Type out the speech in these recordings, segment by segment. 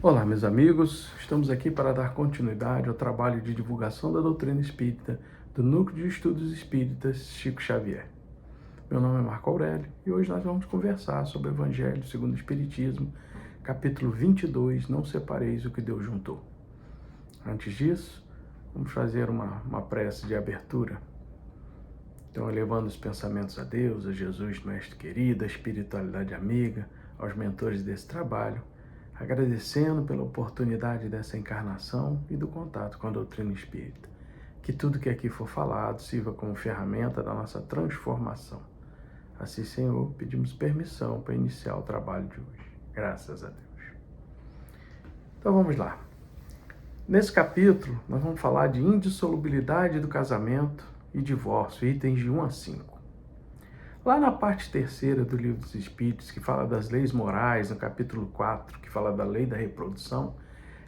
Olá, meus amigos, estamos aqui para dar continuidade ao trabalho de divulgação da doutrina espírita do Núcleo de Estudos Espíritas Chico Xavier. Meu nome é Marco Aurélio e hoje nós vamos conversar sobre o Evangelho segundo o Espiritismo, capítulo 22, Não Separeis o que Deus juntou. Antes disso, vamos fazer uma prece de abertura. Então, elevando os pensamentos a Deus, a Jesus, Mestre querido, a espiritualidade amiga, aos mentores desse trabalho, agradecendo pela oportunidade dessa encarnação e do contato com a doutrina espírita. Que tudo que aqui for falado sirva como ferramenta da nossa transformação. Assim, Senhor, pedimos permissão para iniciar o trabalho de hoje. Graças a Deus. Então vamos lá. Nesse capítulo, nós vamos falar de indissolubilidade do casamento e divórcio, itens de 1 a 5. Lá na parte terceira do Livro dos Espíritos, que fala das leis morais, no capítulo 4, que fala da lei da reprodução,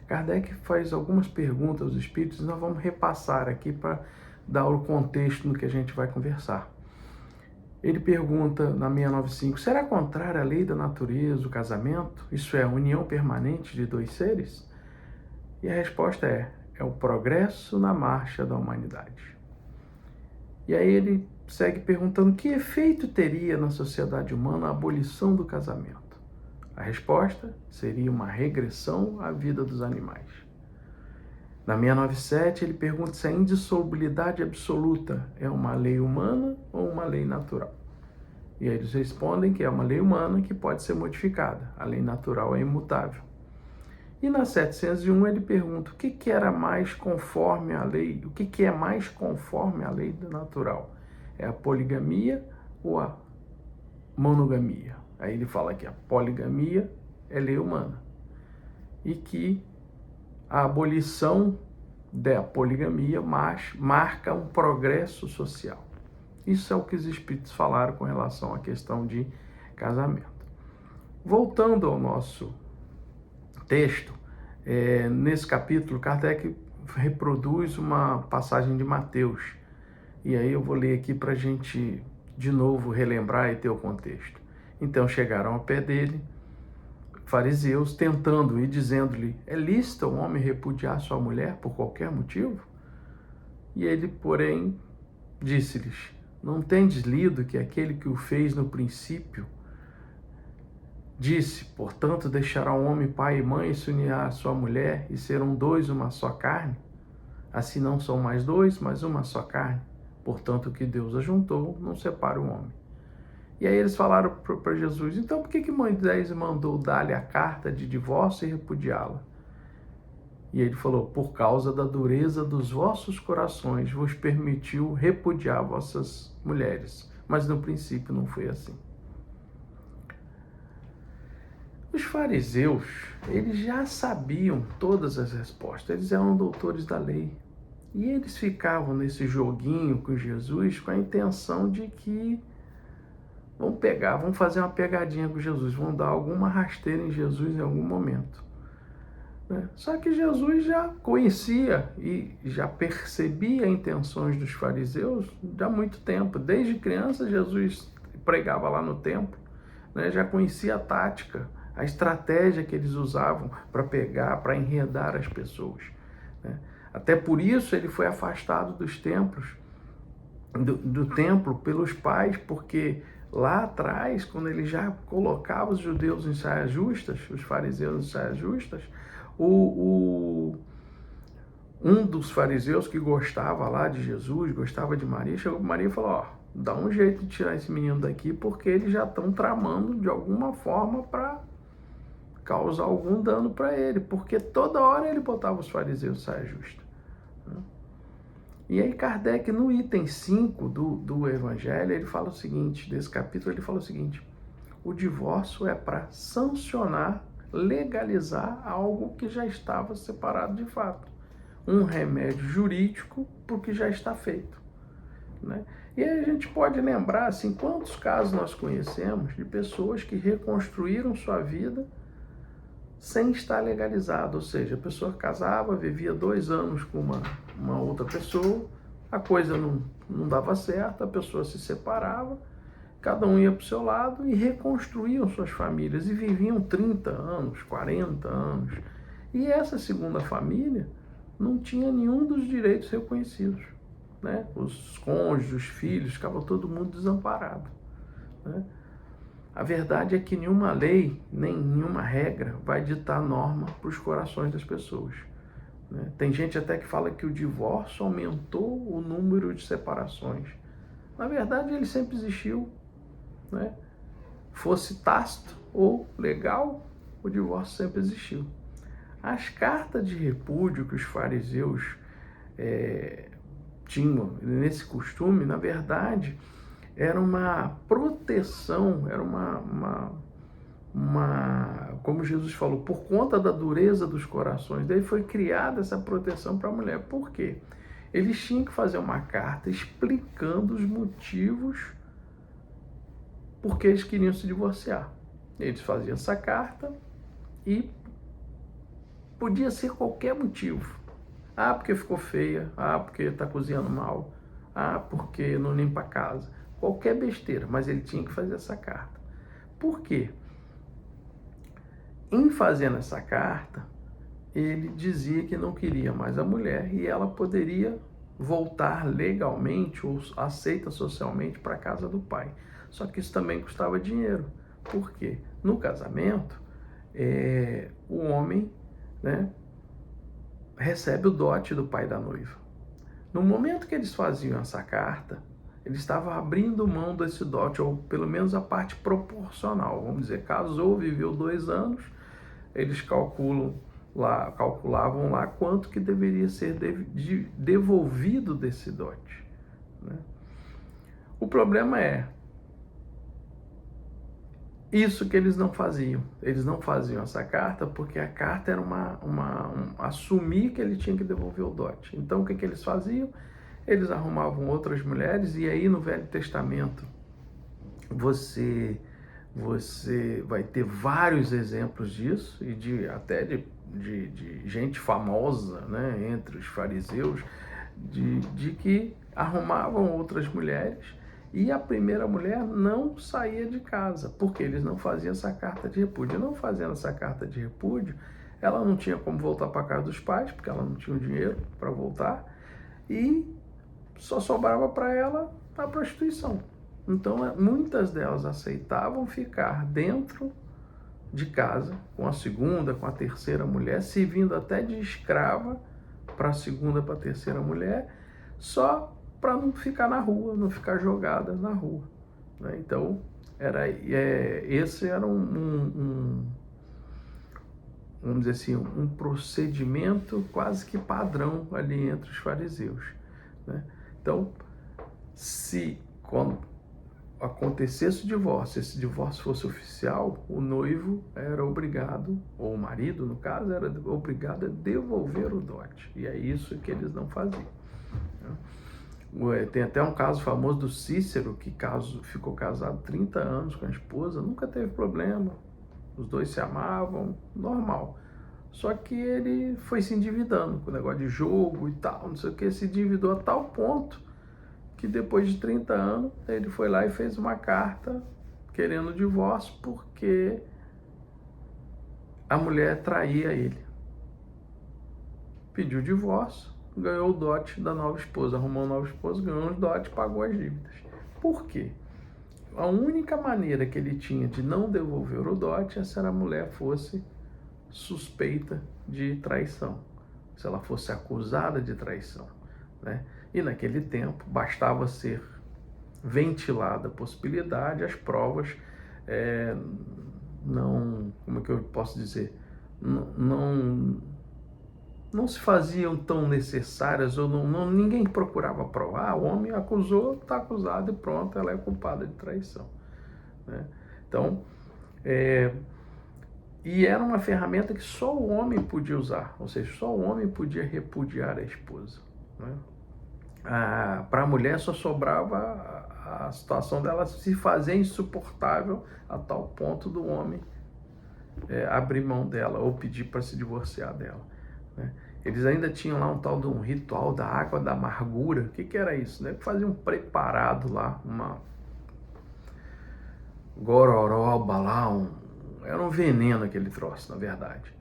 Kardec faz algumas perguntas aos espíritos e nós vamos repassar aqui para dar o contexto no que a gente vai conversar. Ele pergunta na 695, será contrária à lei da natureza o casamento? Isso é, a união permanente de dois seres? E a resposta é o progresso na marcha da humanidade. E aí ele segue perguntando que efeito teria na sociedade humana a abolição do casamento. A resposta seria uma regressão à vida dos animais. Na 697 ele pergunta se a indissolubilidade absoluta é uma lei humana ou uma lei natural. E aí eles respondem que é uma lei humana que pode ser modificada. A lei natural é imutável. E na 701 ele pergunta o que era mais conforme à lei, o que é mais conforme à lei natural? É a poligamia ou a monogamia? Aí ele fala que a poligamia é lei humana e que a abolição da poligamia marca um progresso social. Isso é o que os espíritos falaram com relação à questão de casamento. Voltando ao nosso texto, nesse capítulo, Kardec reproduz uma passagem de Mateus. E aí eu vou ler aqui para a gente, de novo, relembrar e ter o contexto. Então chegaram ao pé dele, fariseus, tentando e dizendo-lhe, é lícito um homem repudiar sua mulher por qualquer motivo? E ele, porém, disse-lhes, não tendes lido que aquele que o fez no princípio disse, portanto, deixará o homem pai e mãe e se unirá à sua mulher, e serão dois uma só carne? Assim não são mais dois, mas uma só carne. Portanto, o que Deus ajuntou, não separa o homem. E aí eles falaram para Jesus, então por que Moisés mandou dar-lhe a carta de divórcio e repudiá-la? E ele falou, por causa da dureza dos vossos corações, vos permitiu repudiar vossas mulheres. Mas no princípio não foi assim. Os fariseus, eles já sabiam todas as respostas, eles eram doutores da lei. E eles ficavam nesse joguinho com Jesus com a intenção de que vão fazer uma pegadinha com Jesus, vão dar alguma rasteira em Jesus em algum momento. Só que Jesus já conhecia e já percebia intenções dos fariseus há muito tempo. Desde criança, Jesus pregava lá no templo, já conhecia a tática, a estratégia que eles usavam para pegar, para enredar as pessoas. Até por isso ele foi afastado dos templos, do templo pelos pais, porque lá atrás, quando ele já colocava os judeus em saias justas, os fariseus em saias justas, um dos fariseus que gostava lá de Jesus, gostava de Maria, chegou para Maria e falou, dá um jeito de tirar esse menino daqui, porque eles já estão tramando de alguma forma para causar algum dano para ele, porque toda hora ele botava os fariseus em saia justa. E aí Kardec, no item 5 do Evangelho, ele fala o seguinte, desse capítulo, ele fala o seguinte, o divórcio é para sancionar, legalizar algo que já estava separado de fato. Um remédio jurídico para o que já está feito. E aí a gente pode lembrar, assim, quantos casos nós conhecemos de pessoas que reconstruíram sua vida sem estar legalizado, ou seja, a pessoa casava, vivia 2 anos com uma outra pessoa, a coisa não dava certo, a pessoa se separava, cada um ia para o seu lado e reconstruíam suas famílias e viviam 30 anos, 40 anos, E essa segunda família não tinha nenhum dos direitos reconhecidos, né? Os cônjuges, os filhos, ficava todo mundo desamparado, né? A verdade é que nenhuma lei, nem nenhuma regra vai ditar norma para os corações das pessoas, né? Tem gente até que fala que o divórcio aumentou o número de separações. Na verdade, ele sempre existiu, né? Fosse tácito ou legal, o divórcio sempre existiu. As cartas de repúdio que os fariseus tinham nesse costume, na verdade, era uma proteção, era como Jesus falou, por conta da dureza dos corações. Daí foi criada essa proteção para a mulher. Por quê? Eles tinham que fazer uma carta explicando os motivos por que eles queriam se divorciar. Eles faziam essa carta e podia ser qualquer motivo. Ah, porque ficou feia. Ah, porque está cozinhando mal. Ah, porque não limpa a casa. Qualquer besteira, mas ele tinha que fazer essa carta. Por quê? Em fazendo essa carta, ele dizia que não queria mais a mulher e ela poderia voltar legalmente ou aceita socialmente para a casa do pai. Só que isso também custava dinheiro. Por quê? No casamento, o homem, né, recebe o dote do pai da noiva. No momento que eles faziam essa carta, eles estavam abrindo mão desse dote, ou pelo menos a parte proporcional. Vamos dizer, casou, viveu 2 anos, eles calculavam lá quanto que deveria ser devolvido desse dote, né? O problema é isso que eles não faziam. Eles não faziam essa carta porque a carta era assumir que ele tinha que devolver o dote. Então o que eles faziam? Eles arrumavam outras mulheres, e aí no Velho Testamento você vai ter vários exemplos disso, e até de gente famosa, né, entre os fariseus, de que arrumavam outras mulheres, e a primeira mulher não saía de casa, porque eles não faziam essa carta de repúdio. Não fazendo essa carta de repúdio, ela não tinha como voltar para a casa dos pais, porque ela não tinha o dinheiro para voltar, e só sobrava para ela a prostituição. Então, muitas delas aceitavam ficar dentro de casa com a segunda, com a terceira mulher, servindo até de escrava para a segunda, para a terceira mulher, só para não ficar na rua, não ficar jogada na rua, né? Então, esse era vamos dizer assim, um procedimento quase que padrão ali entre os fariseus, né? Então, se quando acontecesse o divórcio, esse divórcio fosse oficial, o noivo era obrigado, ou o marido, no caso, era obrigado a devolver o dote. E é isso que eles não faziam, né? Tem até um caso famoso do Cícero, que ficou casado 30 anos com a esposa, nunca teve problema, os dois se amavam, normal. Só que ele foi se endividando com o negócio de jogo e tal, não sei o que, se endividou a tal ponto que depois de 30 anos ele foi lá e fez uma carta querendo o divórcio porque a mulher traía ele. Pediu o divórcio, ganhou o dote da nova esposa, arrumou uma nova esposa, ganhou os dotes, pagou as dívidas. Por quê? A única maneira que ele tinha de não devolver o dote é se a mulher fosse suspeita de traição, se ela fosse acusada de traição, né? E naquele tempo bastava ser ventilada a possibilidade, as provas não, como é que eu posso dizer, não se faziam tão necessárias, ou ninguém procurava provar. O homem acusou, está acusado e pronto, ela é culpada de traição, né? Então, e era uma ferramenta que só o homem podia usar, ou seja, só o homem podia repudiar a esposa, né? Para a mulher só sobrava a situação dela se fazer insuportável a tal ponto do homem abrir mão dela ou pedir para se divorciar dela, né? Eles ainda tinham lá um tal de um ritual da água da amargura. O que era isso, né? Faziam um preparado lá, uma gororoba lá, era um veneno aquele troço, na verdade.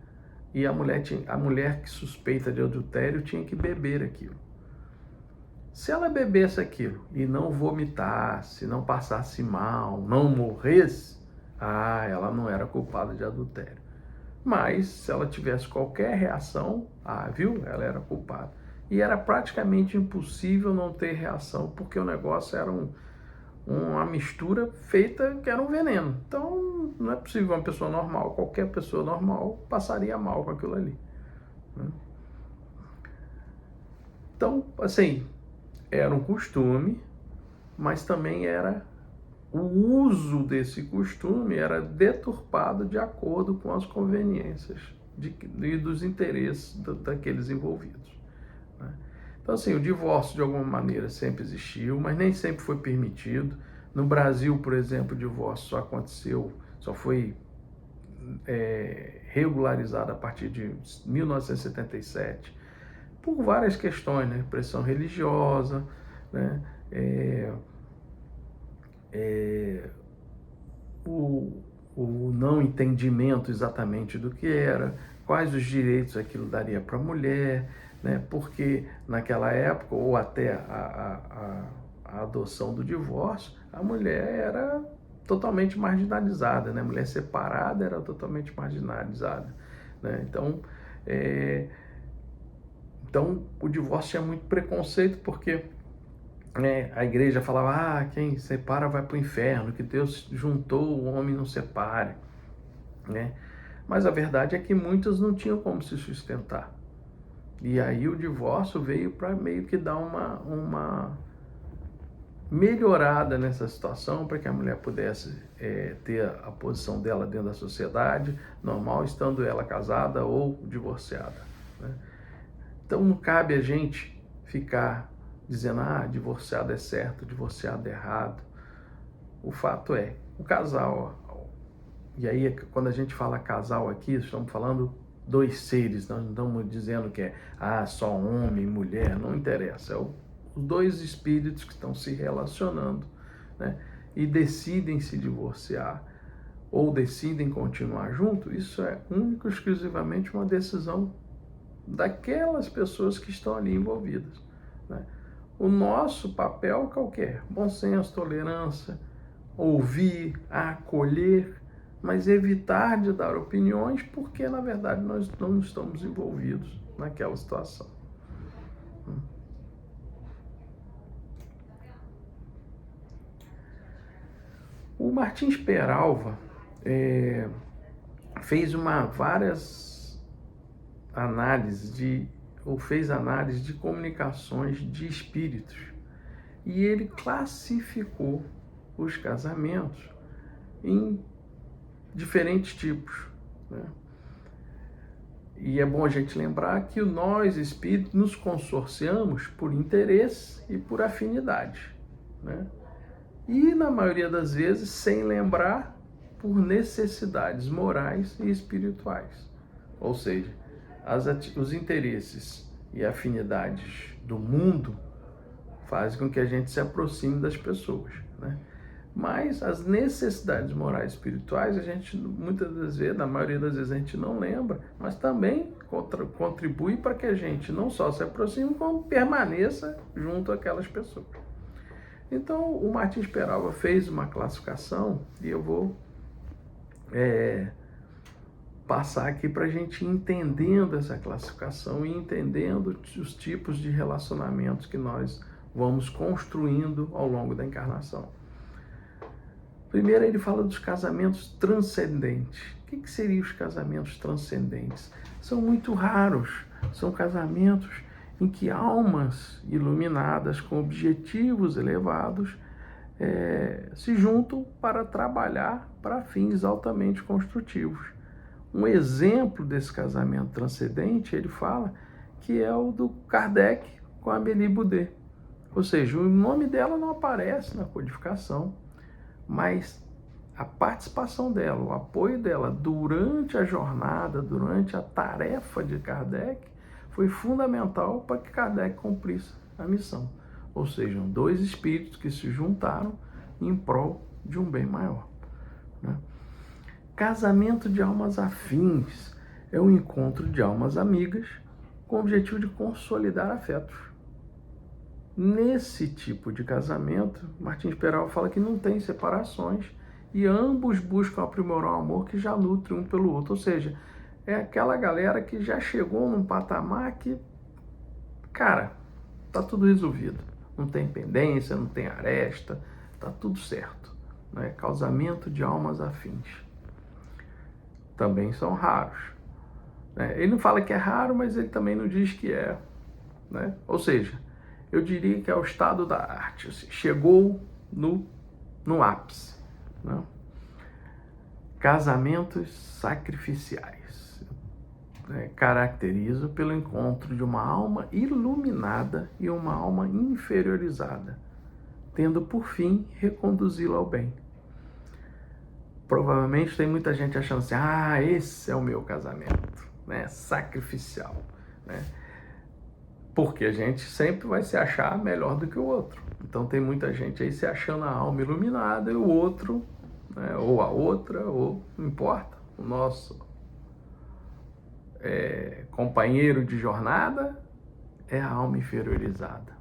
e a mulher que suspeita de adultério tinha que beber aquilo. Se ela bebesse aquilo e não vomitasse, não passasse mal, não morresse, ela não era culpada de adultério. Mas se ela tivesse qualquer reação, viu? Ela era culpada. E era praticamente impossível não ter reação, porque o negócio era uma mistura feita que era um veneno. Então, não é possível uma pessoa normal, qualquer pessoa normal passaria mal com aquilo ali. Então, assim, era um costume, mas também era o uso desse costume era deturpado de acordo com as conveniências e dos interesses daqueles envolvidos. Então, assim, o divórcio de alguma maneira sempre existiu, mas nem sempre foi permitido. No Brasil, por exemplo, o divórcio só foi regularizado a partir de 1977, por várias questões, né? Pressão religiosa, né? O não entendimento exatamente do que era, quais os direitos aquilo daria para a mulher, né? Porque naquela época, ou até a adoção do divórcio, a mulher era totalmente marginalizada, né? A mulher separada era totalmente marginalizada, né? Então o divórcio tinha muito preconceito, porque a igreja falava, quem separa vai para o inferno, que Deus juntou, o homem não separe, né? Mas a verdade é que muitos não tinham como se sustentar. E aí o divórcio veio para meio que dar uma melhorada nessa situação, para que a mulher pudesse ter a posição dela dentro da sociedade normal, estando ela casada ou divorciada, né? Então não cabe a gente ficar dizendo, divorciado é certo, divorciado é errado. O fato é, o casal, e aí quando a gente fala casal aqui, estamos falando dois seres, nós não estamos dizendo que é só homem e mulher, não interessa, os dois espíritos que estão se relacionando, né, e decidem se divorciar ou decidem continuar junto, isso é único e exclusivamente uma decisão daquelas pessoas que estão ali envolvidas, né? O nosso papel qualquer, bom senso, tolerância, ouvir, acolher, mas evitar de dar opiniões, porque na verdade nós não estamos envolvidos naquela situação. O Martins Peralva fez várias análises fez análise de comunicações de espíritos, e ele classificou os casamentos em diferentes tipos, né? E é bom a gente lembrar que nós, espíritos, nos consorciamos por interesse e por afinidade, né? E, na maioria das vezes, sem lembrar, por necessidades morais e espirituais. Ou seja, os interesses e afinidades do mundo fazem com que a gente se aproxime das pessoas, né? Mas as necessidades morais e espirituais, a gente muitas das vezes, na maioria das vezes a gente não lembra, mas também contribui para que a gente não só se aproxime, como permaneça junto àquelas pessoas. Então, o Martins Peralva fez uma classificação, e eu vou passar aqui para a gente ir entendendo essa classificação e entendendo os tipos de relacionamentos que nós vamos construindo ao longo da encarnação. Primeiro, ele fala dos casamentos transcendentes. O que seriam os casamentos transcendentes? São muito raros, são casamentos em que almas iluminadas com objetivos elevados se juntam para trabalhar para fins altamente construtivos. Um exemplo desse casamento transcendente, ele fala que é o do Kardec com a Amélie Boudet. Ou seja, o nome dela não aparece na codificação, mas a participação dela, o apoio dela durante a jornada, durante a tarefa de Kardec, foi fundamental para que Kardec cumprisse a missão. Ou seja, dois espíritos que se juntaram em prol de um bem maior, né? Casamento de almas afins é um encontro de almas amigas com o objetivo de consolidar afetos. Nesse tipo de casamento, Martins Peral fala que não tem separações e ambos buscam aprimorar o amor que já nutre um pelo outro. Ou seja, é aquela galera que já chegou num patamar que, cara, tá tudo resolvido. Não tem pendência, não tem aresta, tá tudo certo. Né? Casamento de almas afins. Também são raros. Né? Ele não fala que é raro, mas ele também não diz que é. Né? Ou seja, eu diria que é o estado da arte. Assim, chegou no ápice. Né? Casamentos sacrificiais. Caracteriza pelo encontro de uma alma iluminada e uma alma inferiorizada, tendo por fim reconduzi-la ao bem. Provavelmente tem muita gente achando assim, esse é o meu casamento, né? Sacrificial, né? Porque a gente sempre vai se achar melhor do que o outro. Então tem muita gente aí se achando a alma iluminada e o outro, né? Ou a outra, ou não importa, o nosso companheiro de jornada é a alma inferiorizada.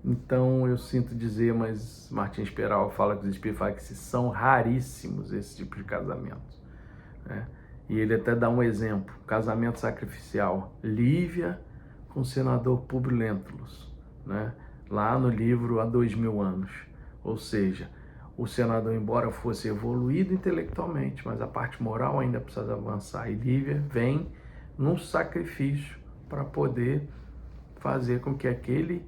Então eu sinto dizer, mas Martins Peral fala que os espíritos falam que são raríssimos esse tipo de casamentos. Né? E ele até dá um exemplo, casamento sacrificial, Lívia com o senador Publio Lentulus, né? Lá no livro Há 2000 anos. Ou seja, o senador, embora fosse evoluído intelectualmente, mas a parte moral ainda precisa avançar. E Lívia vem num sacrifício para poder fazer com que aquele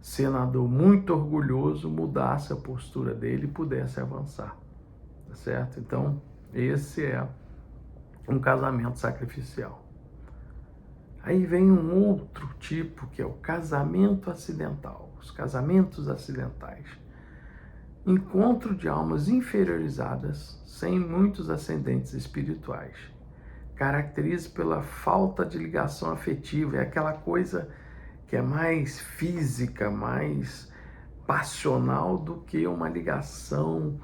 senador muito orgulhoso mudasse a postura dele e pudesse avançar. Tá certo? Então, esse é um casamento sacrificial. Aí vem um outro tipo, que é o casamento acidental. Os casamentos acidentais. Encontro de almas inferiorizadas, sem muitos ascendentes espirituais. Caracteriza pela falta de ligação afetiva. É aquela coisa que é mais física, mais passional do que uma ligação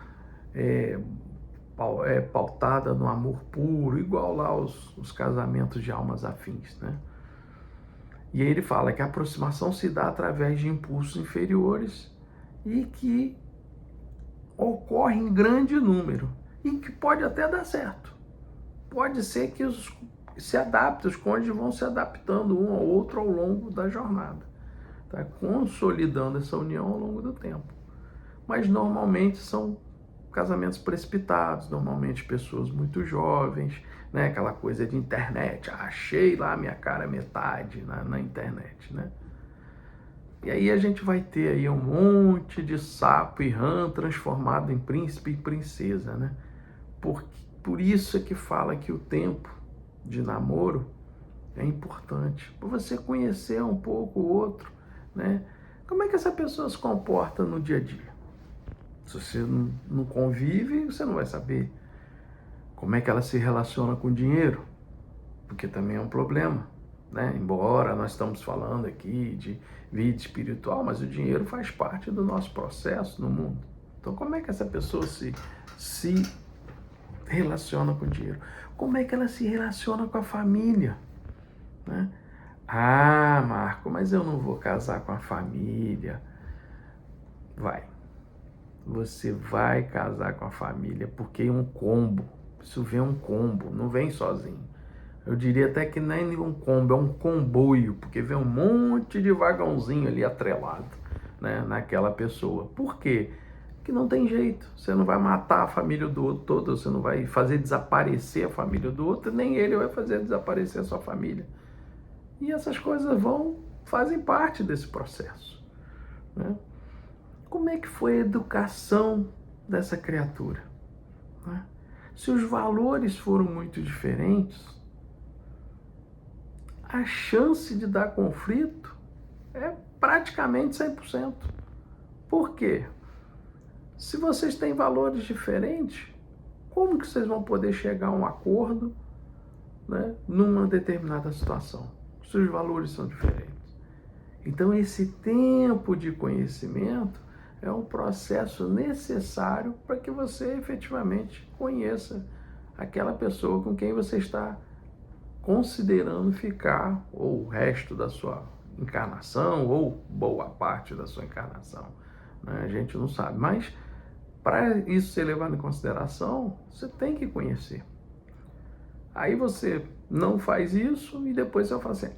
pautada no amor puro, igual lá os casamentos de almas afins, né? E aí ele fala que a aproximação se dá através de impulsos inferiores e que ocorre em grande número e que pode até dar certo. Pode ser que os cônjuges vão se adaptando um ao outro ao longo da jornada, tá? Consolidando essa união ao longo do tempo. Mas normalmente são casamentos precipitados, normalmente pessoas muito jovens, né? Aquela coisa de internet, achei lá minha cara metade na internet, né? E aí a gente vai ter aí um monte de sapo e rã transformado em príncipe e princesa, né? Por isso é que fala que o tempo de namoro é importante, para você conhecer um pouco o outro, né? Como é que essa pessoa se comporta no dia a dia? Se você não convive, você não vai saber. Como é que ela se relaciona com o dinheiro? Porque também é um problema, né? Embora nós estamos falando aqui de vida espiritual, mas o dinheiro faz parte do nosso processo no mundo. Então como é que essa pessoa se relaciona com o dinheiro? Como é que ela se relaciona com a família? Né? Marco, mas eu não vou casar com a família. Vai. Você vai casar com a família porque é um combo. Isso vem um combo, não vem sozinho. Eu diria até que nem um combo, é um comboio, porque vem um monte de vagãozinho ali atrelado, né, naquela pessoa. Por quê? Porque não tem jeito. Você não vai matar a família do outro todo, você não vai fazer desaparecer a família do outro, nem ele vai fazer desaparecer a sua família. E essas coisas fazem parte desse processo, né? Como é que foi a educação dessa criatura? Né? Se os valores foram muito diferentes, a chance de dar conflito é praticamente 100%. Por quê? Se vocês têm valores diferentes, como que vocês vão poder chegar a um acordo, né, numa determinada situação? Se os valores são diferentes. Então, esse tempo de conhecimento é um processo necessário para que você efetivamente conheça aquela pessoa com quem você está considerando ficar ou o resto da sua encarnação ou boa parte da sua encarnação, né? A gente não sabe, mas para isso ser levado em consideração, você tem que conhecer. Aí você não faz isso e depois você fala assim,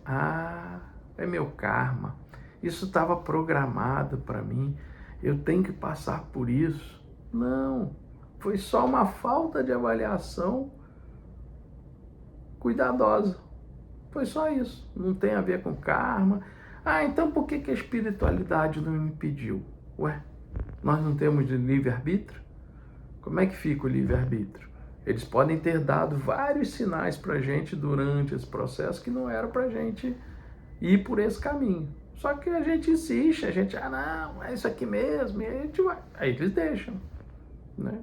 é meu karma, isso estava programado para mim, eu tenho que passar por isso. Não, foi só uma falta de avaliação cuidadosa. Foi só isso, não tem a ver com karma. Então por que a espiritualidade não me impediu? Ué, nós não temos livre-arbítrio? Como é que fica o livre-arbítrio? Eles podem ter dado vários sinais para a gente durante esse processo que não era para a gente ir por esse caminho. Só que a gente insiste, a gente, não, é isso aqui mesmo, e a gente vai. Aí eles deixam, né?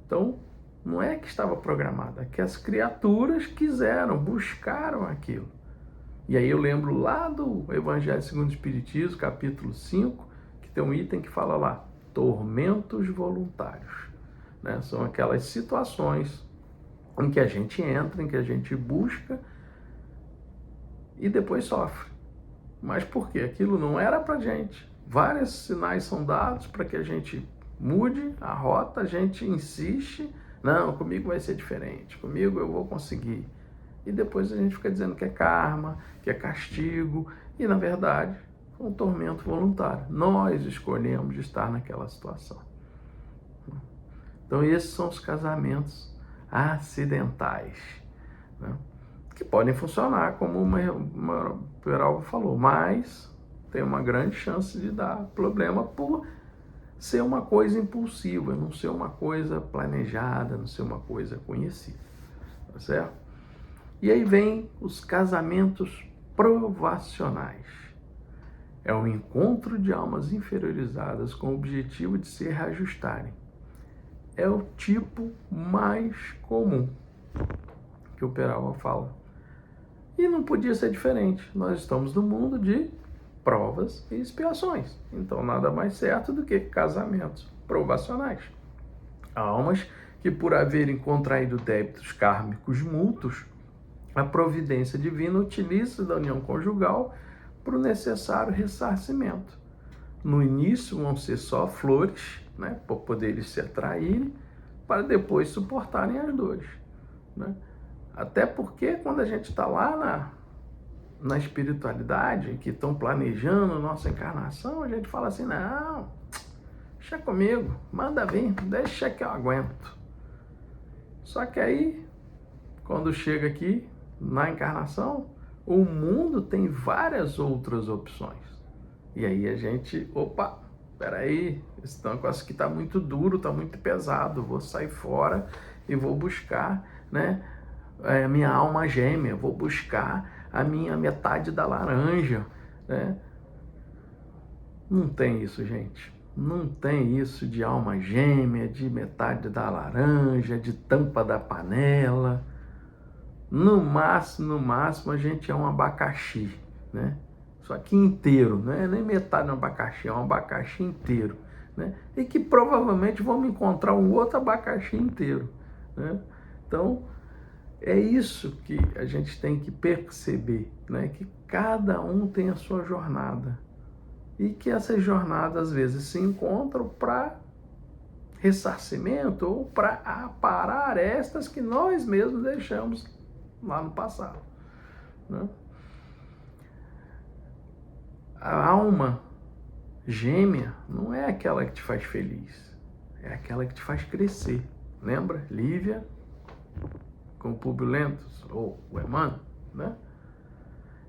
Então, não é que estava programado, é que as criaturas quiseram, buscaram aquilo. E aí eu lembro lá do Evangelho segundo o Espiritismo, capítulo 5, que tem um item que fala lá, tormentos voluntários. Né? São aquelas situações em que a gente entra, em que a gente busca e depois sofre. Mas por quê? Aquilo não era pra gente. Vários sinais são dados para que a gente mude a rota, a gente insiste, não, comigo vai ser diferente, comigo eu vou conseguir. E depois a gente fica dizendo que é karma, que é castigo, e na verdade é um tormento voluntário. Nós escolhemos estar naquela situação. Então esses são os casamentos acidentais, né? Que podem funcionar, como uma Peralva falou, mas tem uma grande chance de dar problema por ser uma coisa impulsiva, não ser uma coisa planejada, não ser uma coisa conhecida, tá certo? E aí vem os casamentos provacionais. É um encontro de almas inferiorizadas com o objetivo de se reajustarem. É o tipo mais comum que o Peralva fala. E não podia ser diferente. Nós estamos no mundo de provas e expiações. Então, nada mais certo do que casamentos provacionais. Almas que, por haverem contraído débitos kármicos mútuos, a providência divina utiliza da união conjugal para o necessário ressarcimento. No início vão ser só flores, né, por poderem se atraírem, para depois suportarem as dores, né? Até porque quando a gente está lá na espiritualidade, que estão planejando nossa encarnação, a gente fala assim, não, deixa comigo, manda vir, deixa que eu aguento. Só que aí, quando chega aqui, na encarnação, o mundo tem várias outras opções. E aí a gente, peraí, esse negócio aqui está muito duro, está muito pesado, vou sair fora e vou buscar, né, a minha alma gêmea, vou buscar a minha metade da laranja, né? Não tem isso, gente. Não tem isso de alma gêmea, de metade da laranja, de tampa da panela. No máximo, a gente é um abacaxi, né? Só que inteiro, né? Nem metade do abacaxi, é um abacaxi inteiro, né? E que provavelmente vamos encontrar um outro abacaxi inteiro, né? Então, é isso que a gente tem que perceber, né? Que cada um tem a sua jornada e que essas jornadas às vezes se encontram para ressarcimento ou para aparar estas que nós mesmos deixamos lá no passado, né? A alma gêmea não é aquela que te faz feliz, é aquela que te faz crescer. Lembra? Lívia com o Públio Lentulus, ou o Emmanuel, né?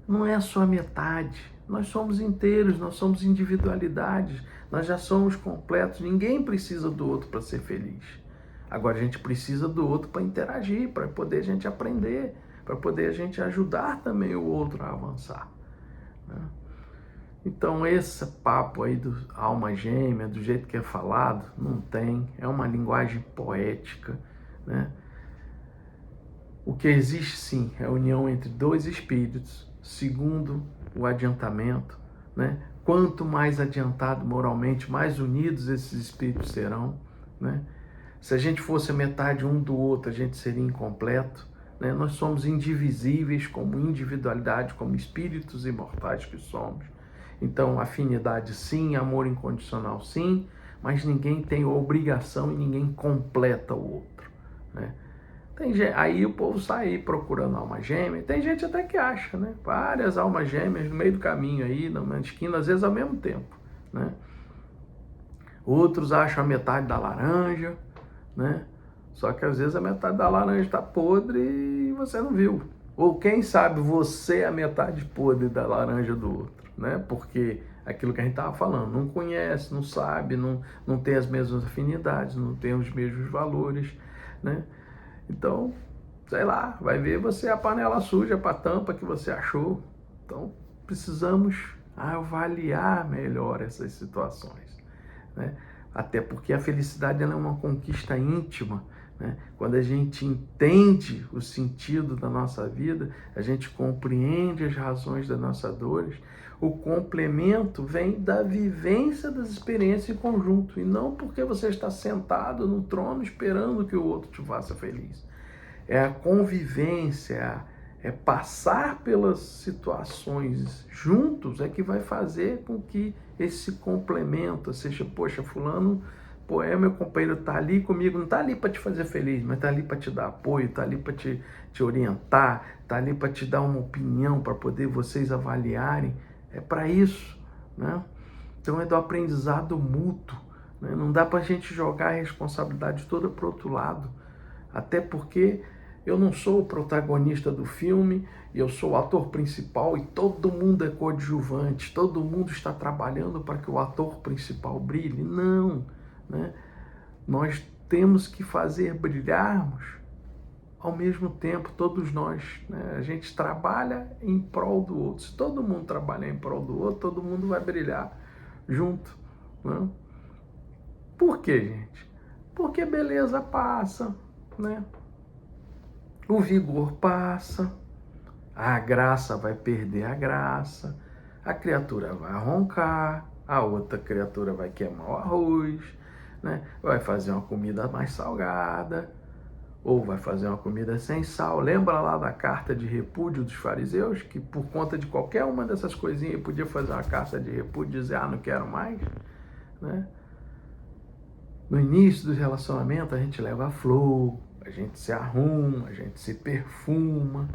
Não é só a metade. Nós somos inteiros, nós somos individualidades, nós já somos completos. Ninguém precisa do outro para ser feliz. Agora a gente precisa do outro para interagir, para poder a gente aprender, para poder a gente ajudar também o outro a avançar, né? Então esse papo aí do alma gêmea, do jeito que é falado, não tem. É uma linguagem poética, né? O que existe sim é a união entre dois espíritos, segundo o adiantamento, né? Quanto mais adiantado moralmente, mais unidos esses espíritos serão, né? Se a gente fosse a metade um do outro, a gente seria incompleto, né? Nós somos indivisíveis como individualidade, como espíritos imortais que somos. Então, afinidade sim, amor incondicional sim, mas ninguém tem obrigação e ninguém completa o outro, né? Aí o povo sai aí procurando alma gêmea. Tem gente até que acha, né? Várias almas gêmeas no meio do caminho aí, na esquina, às vezes ao mesmo tempo, né? Outros acham a metade da laranja, né? Só que às vezes a metade da laranja está podre e você não viu. Ou quem sabe você é a metade podre da laranja do outro, né? Porque aquilo que a gente estava falando, não conhece, não sabe, não tem as mesmas afinidades, não tem os mesmos valores, né? Então, sei lá, vai ver você a panela suja para a tampa que você achou. Então, precisamos avaliar melhor essas situações, né? Até porque a felicidade ela é uma conquista íntima, né? Quando a gente entende o sentido da nossa vida, a gente compreende as razões das nossas dores, o complemento vem da vivência das experiências em conjunto, e não porque você está sentado no trono esperando que o outro te faça feliz. É a convivência, é passar pelas situações juntos é que vai fazer com que esse complemento, seja, poxa, fulano, pô, é meu companheiro, tá ali comigo, não tá ali para te fazer feliz, mas tá ali para te dar apoio, tá ali para te orientar, tá ali para te dar uma opinião, para poder vocês avaliarem. É para isso, né? Então é do aprendizado mútuo, né? Não dá para a gente jogar a responsabilidade toda para o outro lado, até porque eu não sou o protagonista do filme, eu sou o ator principal e todo mundo é coadjuvante, todo mundo está trabalhando para que o ator principal brilhe. Não, né? Nós temos que fazer brilharmos ao mesmo tempo, todos nós, né? A gente trabalha em prol do outro. Se todo mundo trabalhar em prol do outro, todo mundo vai brilhar junto, né? Por quê, gente? Porque beleza passa, né? O vigor passa, a graça vai perder a graça, a criatura vai roncar, a outra criatura vai queimar o arroz, né? Vai fazer uma comida mais salgada, ou vai fazer uma comida sem sal. Lembra lá da carta de repúdio dos fariseus, que por conta de qualquer uma dessas coisinhas podia fazer uma carta de repúdio e dizer, não quero mais, né? No início do relacionamento a gente leva a flor, a gente se arruma, a gente se perfuma,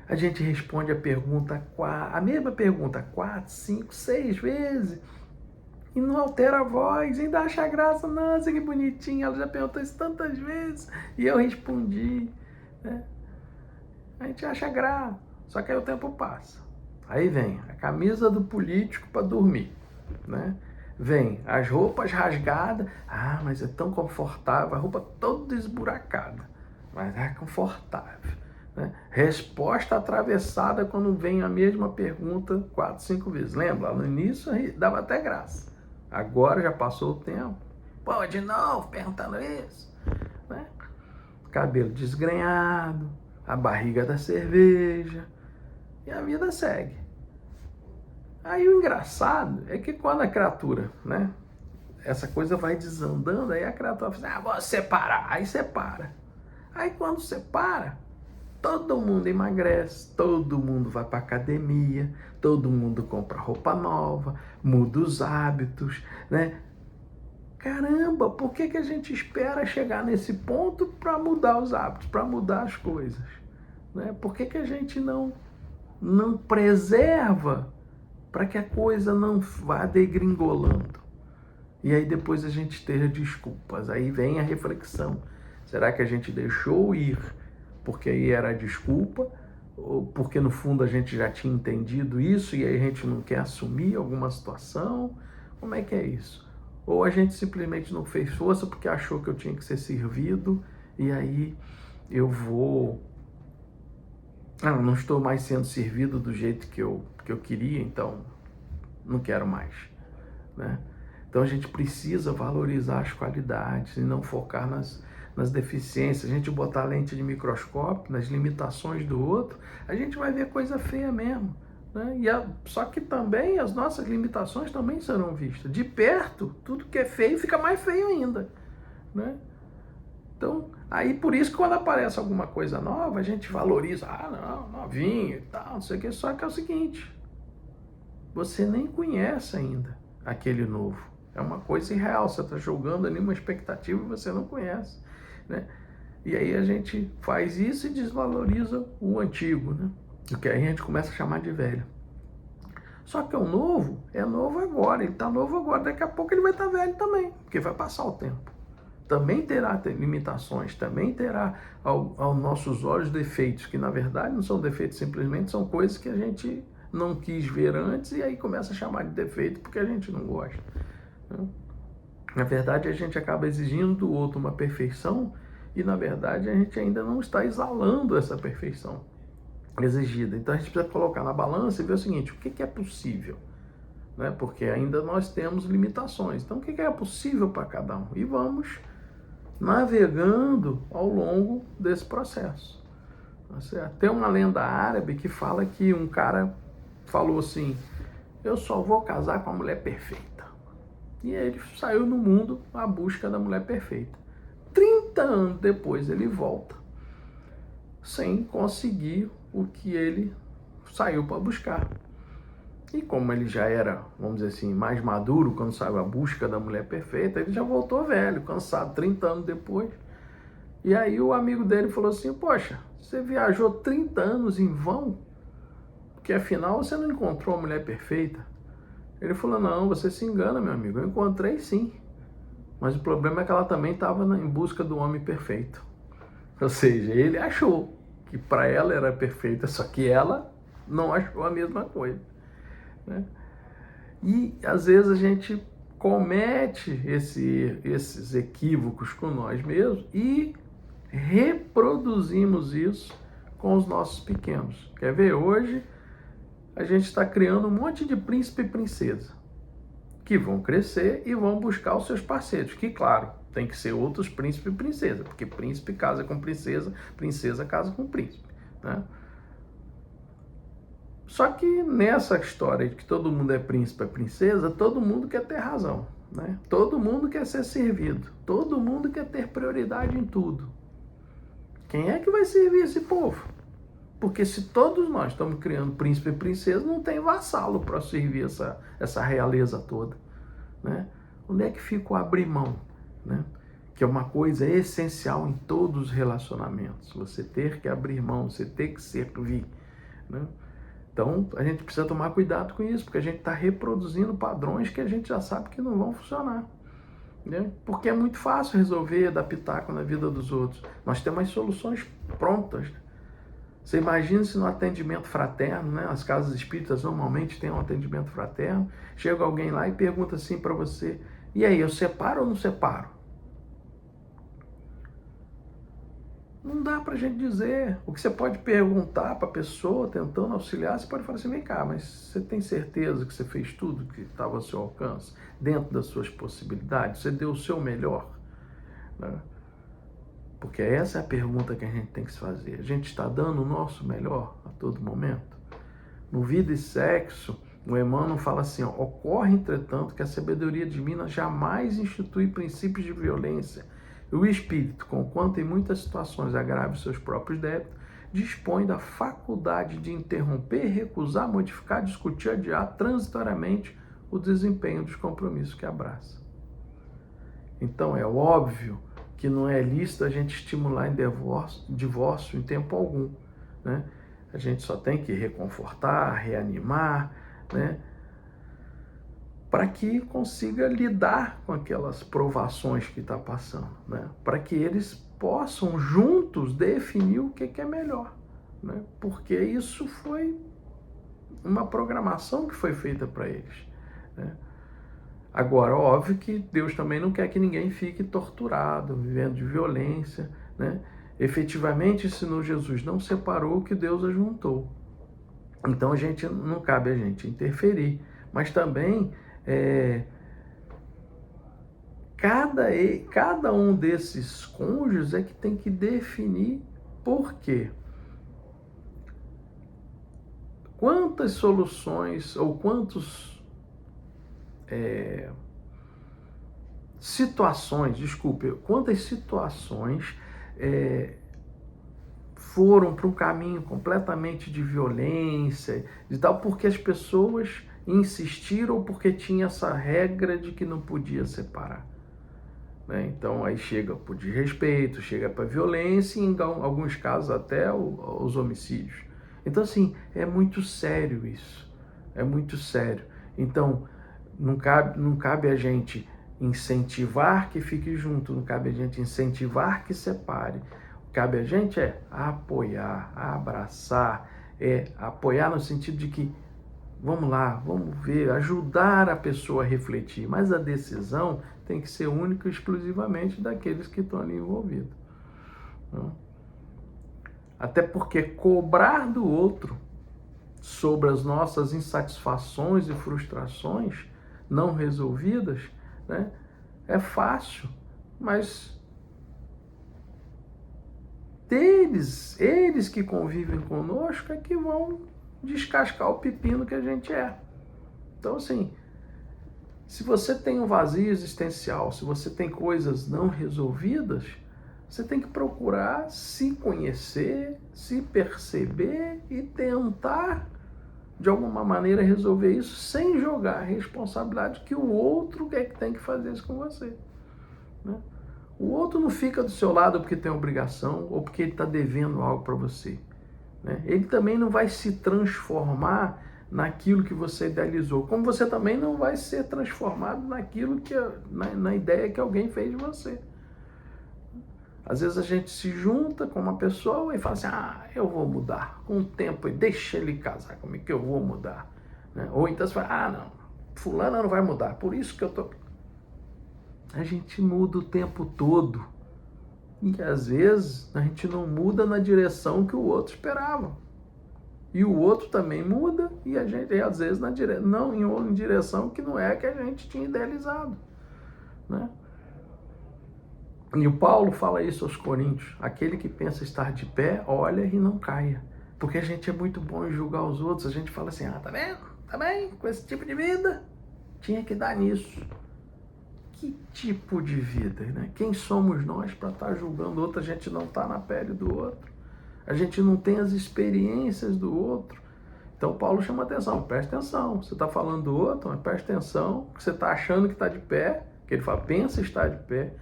a gente responde a mesma pergunta 4, 5, 6 vezes e não altera a voz, ainda acha graça. Nossa, que bonitinho, ela já perguntou isso tantas vezes e eu respondi, né? A gente acha graça, só que aí o tempo passa. Aí vem a camisa do político para dormir, né? Vem as roupas rasgadas, mas é tão confortável, a roupa toda esburacada, mas é confortável, né? Resposta atravessada quando vem a mesma pergunta 4, 5 vezes. Lembra? No início dava até graça, agora já passou o tempo, pô, de novo perguntando isso, né? Cabelo desgrenhado, a barriga da cerveja, e a vida segue. Aí o engraçado é que quando a criatura, né, essa coisa vai desandando, aí a criatura fala assim, vou separar, aí separa. Aí quando separa, todo mundo emagrece, todo mundo vai para academia, todo mundo compra roupa nova, muda os hábitos, né? Caramba, por que a gente espera chegar nesse ponto para mudar os hábitos, para mudar as coisas, né? Por que a gente não preserva para que a coisa não vá degringolando? E aí depois a gente ter desculpas. Aí vem a reflexão. Será que a gente deixou ir porque aí era a desculpa? Ou porque no fundo a gente já tinha entendido isso e aí a gente não quer assumir alguma situação? Como é que é isso? Ou a gente simplesmente não fez força porque achou que eu tinha que ser servido e aí eu vou... não estou mais sendo servido do jeito que eu queria, então não quero mais, né? Então a gente precisa valorizar as qualidades e não focar nas deficiências. A gente botar a lente de microscópio nas limitações do outro, a gente vai ver coisa feia mesmo, né? Só que também as nossas limitações também serão vistas. De perto, tudo que é feio fica mais feio ainda, né? Então, aí por isso que quando aparece alguma coisa nova, a gente valoriza, não, novinho e tal, não sei o que, só que é o seguinte, você nem conhece ainda aquele novo. É uma coisa irreal, você está jogando ali uma expectativa e você não conhece, né? E aí a gente faz isso e desvaloriza o antigo, né? O que aí a gente começa a chamar de velho. Só que o novo é novo agora, ele está novo agora, daqui a pouco ele vai estar velho também, porque vai passar o tempo. Também terá limitações, também terá aos nossos olhos defeitos, que na verdade não são defeitos simplesmente, são coisas que a gente não quis ver antes e aí começa a chamar de defeito porque a gente não gosta, né? Na verdade, a gente acaba exigindo do outro uma perfeição e, na verdade, a gente ainda não está exalando essa perfeição exigida. Então, a gente precisa colocar na balança e ver o seguinte, o que é possível? Né? Porque ainda nós temos limitações. Então, o que é possível para cada um? E vamos navegando ao longo desse processo. Tem uma lenda árabe que fala que um cara falou assim, eu só vou casar com a mulher perfeita. E aí ele saiu no mundo à busca da mulher perfeita. 30 anos depois ele volta, sem conseguir o que ele saiu para buscar. E como ele já era, vamos dizer assim, mais maduro quando saiu à busca da mulher perfeita, ele já voltou velho, cansado, 30 anos depois. E aí o amigo dele falou assim, poxa, você viajou 30 anos em vão? Porque afinal você não encontrou a mulher perfeita. Ele falou, não, você se engana, meu amigo, eu encontrei sim. Mas o problema é que ela também estava em busca do homem perfeito. Ou seja, ele achou que para ela era perfeita, só que ela não achou a mesma coisa, né? E às vezes a gente comete esses equívocos com nós mesmos e reproduzimos isso com os nossos pequenos. Quer ver? Hoje a gente está criando um monte de príncipe e princesa que vão crescer e vão buscar os seus parceiros, que claro, tem que ser outros príncipe e princesa, porque príncipe casa com princesa, princesa casa com príncipe, né? Só que nessa história de que todo mundo é príncipe e princesa, todo mundo quer ter razão, né? Todo mundo quer ser servido, todo mundo quer ter prioridade em tudo. Quem é que vai servir esse povo? Porque se todos nós estamos criando príncipe e princesa, não tem vassalo para servir essa realeza toda, né? Onde é que fica o abrir mão, né? Que é uma coisa essencial em todos os relacionamentos. Você ter que abrir mão, você ter que servir, né? Então, a gente precisa tomar cuidado com isso, porque a gente está reproduzindo padrões que a gente já sabe que não vão funcionar, né? Porque é muito fácil resolver, dar pitaco na vida dos outros. Nós temos as soluções prontas. Você imagina se no atendimento fraterno, né? As casas espíritas normalmente têm um atendimento fraterno, chega alguém lá e pergunta assim para você, e aí, eu separo ou não separo? Não dá para a gente dizer. O que você pode perguntar para a pessoa, tentando auxiliar, você pode falar assim, vem cá, mas você tem certeza que você fez tudo que estava ao seu alcance, dentro das suas possibilidades? Você deu o seu melhor, né? Porque essa é a pergunta que a gente tem que se fazer. A gente está dando o nosso melhor a todo momento? No Vida e Sexo, o Emmanuel fala assim, ó, ocorre, entretanto, que a sabedoria divina jamais institui princípios de violência. E o espírito, conquanto em muitas situações agrave seus próprios débitos, dispõe da faculdade de interromper, recusar, modificar, discutir, adiar transitoriamente o desempenho dos compromissos que abraça. Então é óbvio que não é lícito a gente estimular em divórcio em tempo algum, né? A gente só tem que reconfortar, reanimar, né? Para que consiga lidar com aquelas provações que está passando, né? Para que eles possam juntos definir o que é melhor, né? Porque isso foi uma programação que foi feita para eles, né? Agora, óbvio que Deus também não quer que ninguém fique torturado, vivendo de violência, né? Efetivamente, ensinou Jesus, não separou o que Deus ajuntou. Então, não cabe a gente interferir, mas também cada um desses cônjuges é que tem que definir por quê. Quantas soluções ou quantos situações, quantas situações foram para um caminho completamente de violência e tal, porque as pessoas insistiram, porque tinha essa regra de que não podia separar. Né? Então aí chega para o desrespeito, chega para a violência e em alguns casos até os homicídios. Então assim, é muito sério isso, é muito sério. Então não cabe a gente incentivar que fique junto, não cabe a gente incentivar que separe. Cabe a gente apoiar, abraçar, apoiar no sentido de que vamos lá, vamos ver, ajudar a pessoa a refletir, mas a decisão tem que ser única e exclusivamente daqueles que estão ali envolvidos. Até porque cobrar do outro sobre as nossas insatisfações e frustrações não resolvidas, né, é fácil, mas eles que convivem conosco é que vão descascar o pepino que a gente é. Então, assim, se você tem um vazio existencial, se você tem coisas não resolvidas, você tem que procurar se conhecer, se perceber e tentar, de alguma maneira, resolver isso sem jogar a responsabilidade que o outro é que tem que fazer isso com você. Né? O outro não fica do seu lado porque tem obrigação ou porque ele está devendo algo para você. Né? Ele também não vai se transformar naquilo que você idealizou, como você também não vai ser transformado naquilo que na ideia que alguém fez de você. Às vezes a gente se junta com uma pessoa e fala assim, eu vou mudar. Com o tempo, deixa ele casar comigo que eu vou mudar. Né? Ou então você fala, não, fulana não vai mudar, por isso que eu tô... A gente muda o tempo todo. E às vezes a gente não muda na direção que o outro esperava. E o outro também muda e a gente às vezes não em direção que não é que a gente tinha idealizado. Né? E o Paulo fala isso aos Coríntios. Aquele que pensa estar de pé, olha e não caia. Porque a gente é muito bom em julgar os outros. A gente fala assim, tá vendo? Tá bem? Com esse tipo de vida, tinha que dar nisso. Que tipo de vida, né? Quem somos nós para estar julgando o outro? A gente não está na pele do outro. A gente não tem as experiências do outro. Então Paulo chama atenção, presta atenção. Você está falando do outro, mas presta atenção, que você está achando que está de pé, que ele fala, pensa estar de pé.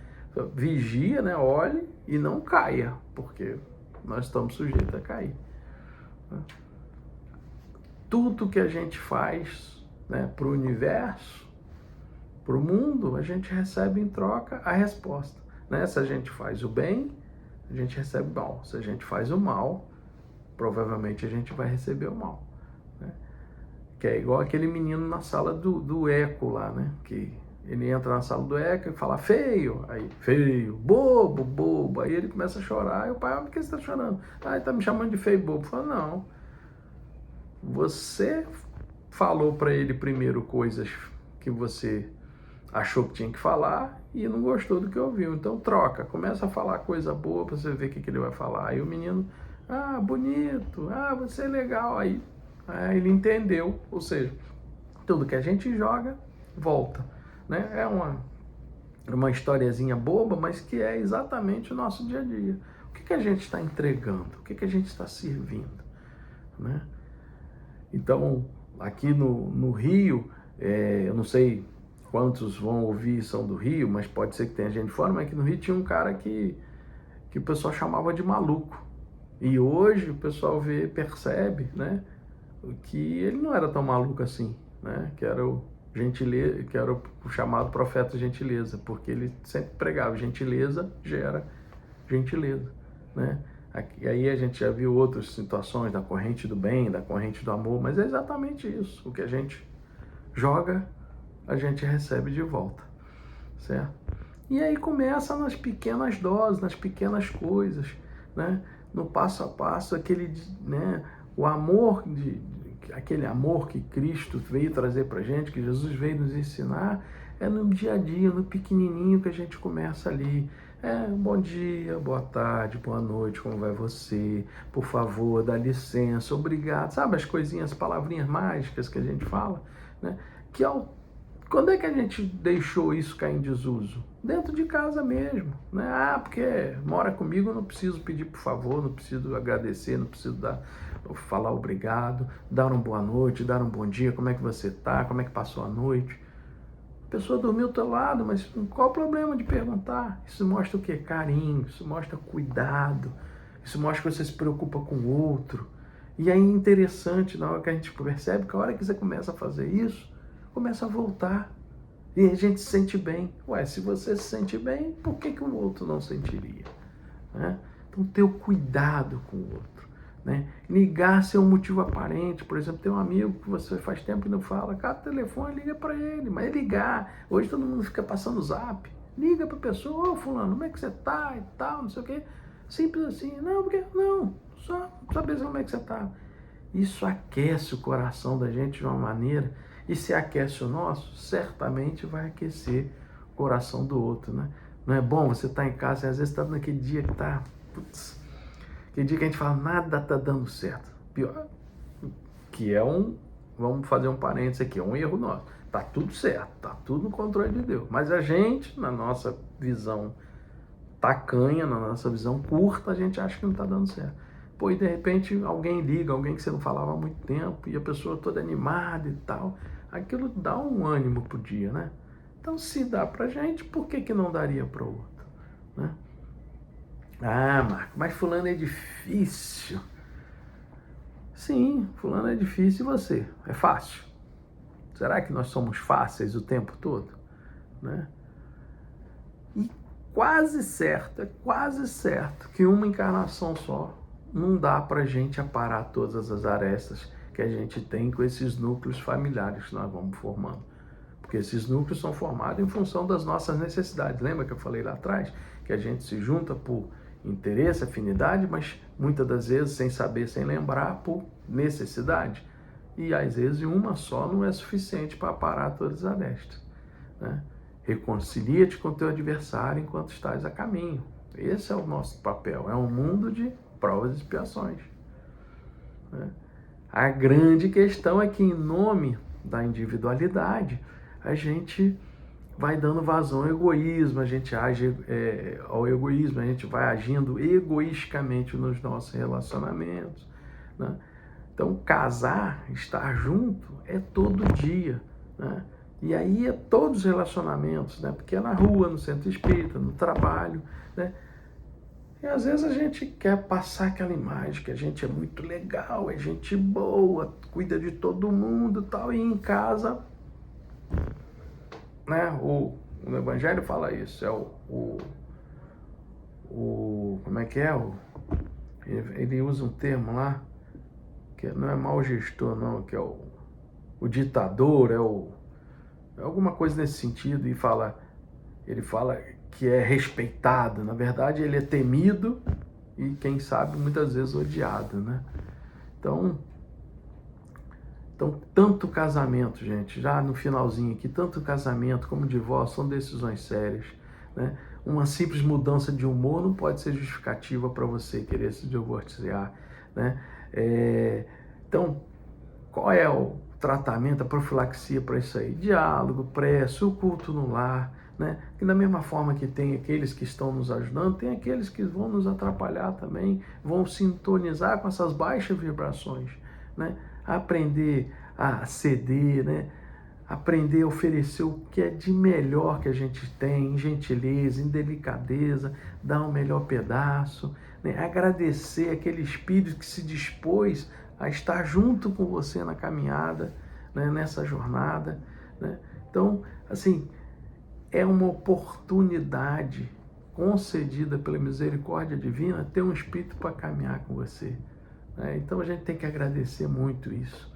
Vigia, né? Olhe e não caia, porque nós estamos sujeitos a cair. Tudo que a gente faz, né, para o universo, para o mundo, a gente recebe em troca a resposta. Né? Se a gente faz o bem, a gente recebe o mal. Se a gente faz o mal, provavelmente a gente vai receber o mal. Né? Que é igual aquele menino na sala do eco lá, né? Que ele entra na sala do eco e fala feio, aí feio, bobo, bobo. Aí ele começa a chorar, e o pai, por que você está chorando? Ele está me chamando de feio, bobo. Fala, não. Você falou para ele primeiro coisas que você achou que tinha que falar e não gostou do que ouviu. Então troca, começa a falar coisa boa para você ver o que ele vai falar. Aí o menino, bonito, você é legal. Aí ele entendeu, ou seja, tudo que a gente joga, volta. Né? É uma historiazinha boba, mas que é exatamente o nosso dia a dia. O que a gente está entregando? O que a gente está servindo? Né? Então, aqui no Rio, eu não sei quantos vão ouvir são do Rio, mas pode ser que tenha gente de fora, mas aqui no Rio tinha um cara que o pessoal chamava de maluco. E hoje o pessoal percebe, né, que ele não era tão maluco assim, né, que era o chamado profeta gentileza, porque ele sempre pregava gentileza gera gentileza, né? Aí a gente já viu outras situações da corrente do bem, da corrente do amor, mas é exatamente isso. O que a gente joga, a gente recebe de volta, certo? E aí começa nas pequenas doses, nas pequenas coisas, né? No passo a passo, o amor, aquele amor que Cristo veio trazer pra gente, que Jesus veio nos ensinar, é no dia a dia, no pequenininho que a gente começa ali. Bom dia, boa tarde, boa noite, como vai você? Por favor, dá licença, obrigado. Sabe as coisinhas, palavrinhas mágicas que a gente fala, né? Que Quando é que a gente deixou isso cair em desuso? Dentro de casa mesmo, né? Ah, porque mora comigo, eu não preciso pedir por favor, não preciso agradecer, não preciso falar obrigado, dar uma boa noite, dar um bom dia, como é que você tá, como é que passou a noite. A pessoa dormiu ao teu lado, mas qual o problema de perguntar? Isso mostra o quê? Carinho, isso mostra cuidado, isso mostra que você se preocupa com o outro. E aí é interessante, na hora que a gente percebe que a hora que você começa a fazer isso, começa a voltar. E a gente se sente bem. Ué, se você se sente bem, por que o outro não sentiria? Né? Então, ter o cuidado com o outro. Né? Ligar sem um motivo aparente. Por exemplo, tem um amigo que você faz tempo que não fala, cara, o telefone, liga para ele. Mas é ligar. Hoje todo mundo fica passando zap. Liga para a pessoa, ô fulano, como é que você tá e tal, não sei o quê. Simples assim. Não, porque não. Só saber como é que você tá. Isso aquece o coração da gente de uma maneira, e se aquece o nosso, certamente vai aquecer o coração do outro, né? Não é bom você estar em casa e às vezes está naquele dia que está, aquele dia que a gente fala, nada está dando certo. Pior, que é vamos fazer um parênteses aqui, é um erro nosso. Tá tudo certo, tá tudo no controle de Deus. Mas a gente, na nossa visão tacanha, na nossa visão curta, a gente acha que não está dando certo. Pô, e de repente alguém liga, alguém que você não falava há muito tempo, e a pessoa toda animada e tal. Aquilo dá um ânimo pro dia, né? Então, se dá pra gente, por que não daria para o outro? Né? Ah, Marco, mas fulano é difícil. Sim, fulano é difícil, e você? É fácil? Será que nós somos fáceis o tempo todo? Né? E é quase certo que uma encarnação só não dá pra gente aparar todas as arestas que a gente tem com esses núcleos familiares que nós vamos formando. Porque esses núcleos são formados em função das nossas necessidades. Lembra que eu falei lá atrás? Que a gente se junta por interesse, afinidade, mas muitas das vezes sem saber, sem lembrar, por necessidade. E às vezes uma só não é suficiente para aparar todas as arestas. Né? Reconcilia-te com teu adversário enquanto estás a caminho. Esse é o nosso papel. É um mundo de provas e expiações. Né? A grande questão é que, em nome da individualidade, a gente vai dando vazão ao egoísmo, a gente age ao egoísmo, a gente vai agindo egoisticamente nos nossos relacionamentos. Né? Então, casar, estar junto, é todo dia. Né? E aí é todos os relacionamentos, né? Porque é na rua, no centro espírita, no trabalho, né? E às vezes a gente quer passar aquela imagem que a gente é muito legal, é gente boa, cuida de todo mundo e tal, e em casa, né? O Evangelho fala isso, é como é que é? Ele usa um termo lá, que não é mau gestor, não, que é o ditador, é alguma coisa nesse sentido, ele fala que é respeitado, na verdade ele é temido e, quem sabe, muitas vezes odiado, né? Então tanto casamento, gente, já no finalzinho aqui, tanto casamento como divórcio são decisões sérias, né? Uma simples mudança de humor não pode ser justificativa para você querer se divorciar, né? Então, qual é o tratamento, a profilaxia para isso aí? Diálogo, prece, o culto no lar, né? Que da mesma forma que tem aqueles que estão nos ajudando, tem aqueles que vão nos atrapalhar também, vão sintonizar com essas baixas vibrações, né? Aprender a ceder, né? Aprender a oferecer o que é de melhor que a gente tem, em gentileza, em delicadeza, dar um melhor pedaço, né? Agradecer aquele espírito que se dispôs a estar junto com você na caminhada, né? Nessa jornada, né? Então, assim, é uma oportunidade concedida pela misericórdia divina ter um espírito para caminhar com você. Né? Então a gente tem que agradecer muito isso.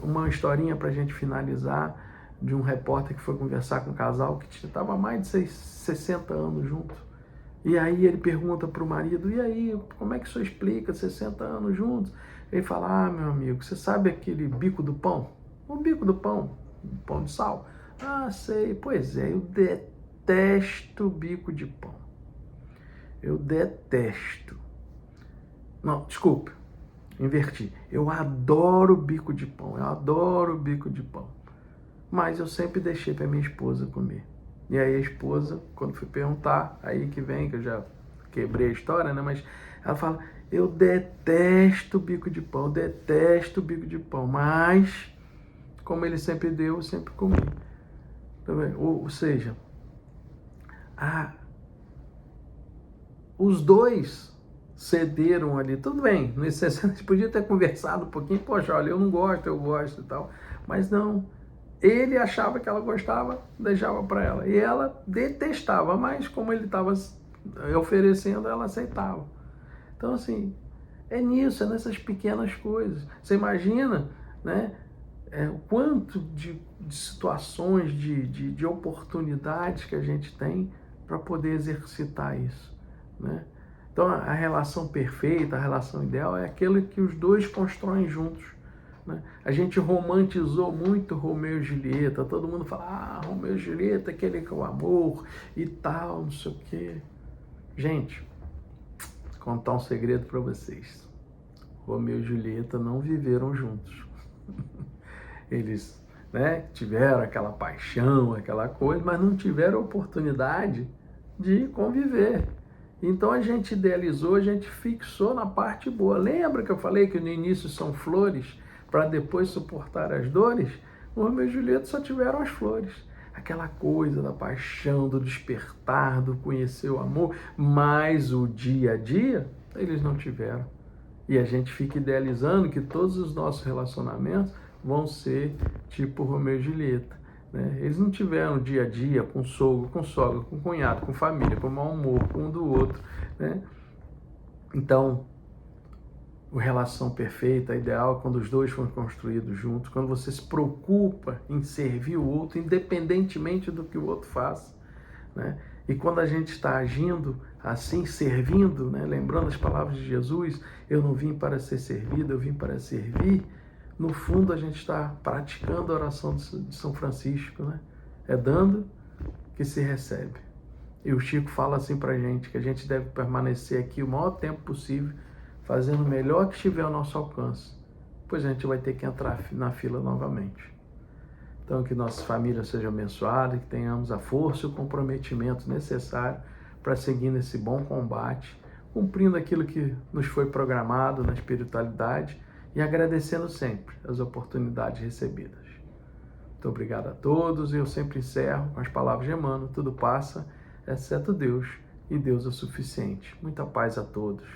Uma historinha para a gente finalizar, de um repórter que foi conversar com um casal que estava há mais de 60 anos junto. E aí ele pergunta para o marido, e aí, como é que o senhor explica 60 anos juntos? Ele fala, ah, meu amigo, você sabe aquele bico do pão? O bico do pão, o pão de sal. Ah, sei, pois é, eu detesto bico de pão. Eu detesto. Não, desculpa, inverti. Eu adoro bico de pão, eu adoro bico de pão. mas eu sempre deixei para minha esposa comer. E aí a esposa, quando fui perguntar, aí que vem, que eu já quebrei a história, né? Mas ela fala, eu detesto bico de pão, detesto bico de pão, mas como ele sempre deu, eu sempre comi. Ou seja, os dois cederam ali, tudo bem, nesse a gente podia ter conversado um pouquinho, poxa, olha, eu não gosto, eu gosto e tal, mas não, ele achava que ela gostava, deixava para ela, e ela detestava, mas como ele estava oferecendo, ela aceitava. Então, assim, é nisso, é nessas pequenas coisas. Você imagina, né, o quanto de situações, de oportunidades que a gente tem para poder exercitar isso, né? Então, a relação perfeita, a relação ideal é aquela que os dois constroem juntos, né? A gente romantizou muito Romeu e Julieta, todo mundo fala, Romeu e Julieta, aquele que é o amor e tal, não sei o quê. Gente, vou contar um segredo para vocês. Romeu e Julieta não viveram juntos. Eles, né, tiveram aquela paixão, aquela coisa, mas não tiveram oportunidade de conviver. Então a gente idealizou, a gente fixou na parte boa. Lembra que eu falei que no início são flores para depois suportar as dores? O Romeu e Julieta só tiveram as flores. Aquela coisa da paixão, do despertar, do conhecer o amor, mas o dia a dia eles não tiveram. E a gente fica idealizando que todos os nossos relacionamentos vão ser tipo Romeu e Julieta, né? Eles não tiveram dia a dia com sogro, com sogra, com cunhado, com família, com mau humor, com um do outro, né? Então, a relação perfeita, ideal, é quando os dois foram construídos juntos, quando você se preocupa em servir o outro, independentemente do que o outro faça, né? E quando a gente está agindo assim, servindo, né? Lembrando as palavras de Jesus, eu não vim para ser servido, eu vim para servir. No fundo, a gente está praticando a oração de São Francisco, né? É dando que se recebe. E o Chico fala assim para a gente, que a gente deve permanecer aqui o maior tempo possível, fazendo o melhor que estiver ao nosso alcance, pois a gente vai ter que entrar na fila novamente. Então, que nossas famílias sejam abençoadas, que tenhamos a força e o comprometimento necessário para seguir nesse bom combate, cumprindo aquilo que nos foi programado na espiritualidade e agradecendo sempre as oportunidades recebidas. Muito obrigado a todos. Eu sempre encerro com as palavras de Emmanuel: tudo passa, exceto Deus, e Deus é suficiente. Muita paz a todos.